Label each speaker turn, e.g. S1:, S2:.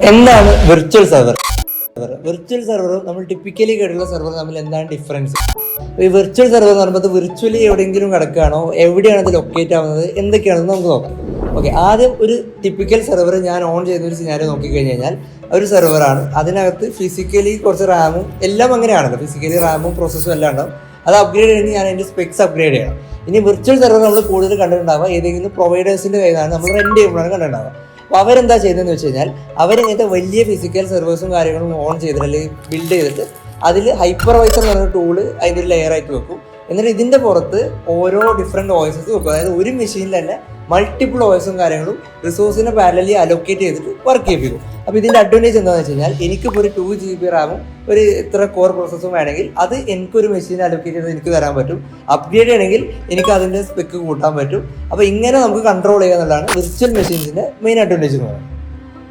S1: എന്താണ് virtual server? Virtual സെർവറും നമ്മൾ typically കേട്ടുള്ള server തമ്മിൽ എന്താണ് ഡിഫറൻസ്? ഈ വിർച്വൽ സെർവർ എന്ന് പറയുമ്പോൾ വിർച്വലി എവിടെയെങ്കിലും കിടക്കുകയാണോ, എവിടെയാണ് അത് ലൊക്കേറ്റ് ആവുന്നത്, എന്തൊക്കെയാണെന്ന് നമുക്ക് നോക്കാം. ഓക്കെ, ആദ്യം ഒരു ടിപ്പിക്കൽ സെർവർ ഞാൻ ഓൺ ചെയ്യുന്ന ഒരു സിനാരിയോ നോക്കിക്കഴിഞ്ഞ് കഴിഞ്ഞാൽ ഒരു സെർവറാണ്. അതിനകത്ത് ഫിസിക്കലി കുറച്ച് റാമും എല്ലാം അങ്ങനെയാണല്ലോ, ഫിസിക്കലി റാമും പ്രോസസ്സും എല്ലാം ഉണ്ടാവും. അത് അപ്ഗ്രേഡ് ചെയ്യണമെങ്കിൽ ഞാൻ അതിൻ്റെ സ്പെക്സ് അപ്ഗ്രേഡ് ചെയ്യണം. ഇനി വിർച്വൽ സെർവർ നമ്മൾ കൂടുതൽ കണ്ടിട്ടുണ്ടാവുക ഏതെങ്കിലും പ്രൊവൈഡേഴ്സിൻ്റെ കയ്യിലാണ് നമ്മൾ റെൻറ്റ് ചെയ്യുമ്പോഴാണ് കണ്ടിട്ടുണ്ടാവുക. അപ്പോൾ അവരെന്താ ചെയ്യുന്നതെന്ന് വെച്ച് കഴിഞ്ഞാൽ അവരിങ്ങനത്തെ വലിയ ഫിസിക്കൽ സെർവേഴ്സും കാര്യങ്ങളും ഓൺ ചെയ്തിട്ട് അല്ലെങ്കിൽ ബിൽഡ് ചെയ്തിട്ട് അതിൽ ഹൈപ്പർവൈസർ എന്ന് പറഞ്ഞ ടൂള് അതിൻ്റെ ഒരു ലെയർ ആയിട്ട് വെക്കും. എന്നിട്ട് ഇതിൻ്റെ പുറത്ത് ഓരോ ഡിഫറെൻറ്റ് ഓയസസ് വെക്കും. അതായത് ഒരു മെഷീനിൽ തന്നെ മൾട്ടിപ്പിൾ ഓയസും കാര്യങ്ങളും റിസോഴ്സിനെ പാരലലി അലോക്കേറ്റ് ചെയ്തിട്ട് വർക്ക് ചെയ്യിപ്പിക്കും. അപ്പോൾ ഇതിൻ്റെ അഡ്വാൻറ്റേജ് എന്താണെന്ന് വെച്ച് കഴിഞ്ഞാൽ എനിക്കിപ്പോൾ ഒരു 2 GB റാമും ഒരു ഇത്ര കോർ പ്രോസസ്സും വേണമെങ്കിൽ അത് എനിക്കൊരു മെഷീൻ അലോക്കേറ്റ് ചെയ്ത് എനിക്ക് തരാൻ പറ്റും. അപ്ഗ്രേഡ് ചെയ്യണമെങ്കിൽ എനിക്ക് അതിൻ്റെ സ്പെക്ക് കൂട്ടാൻ പറ്റും. അപ്പോൾ ഇങ്ങനെ നമുക്ക് കൺട്രോൾ ചെയ്യുക എന്നുള്ളതാണ് വിർച്വൽ മെഷീൻസിൻ്റെ മെയിൻ അഡ്വാൻറ്റേജ് എന്ന് പറയുന്നത്.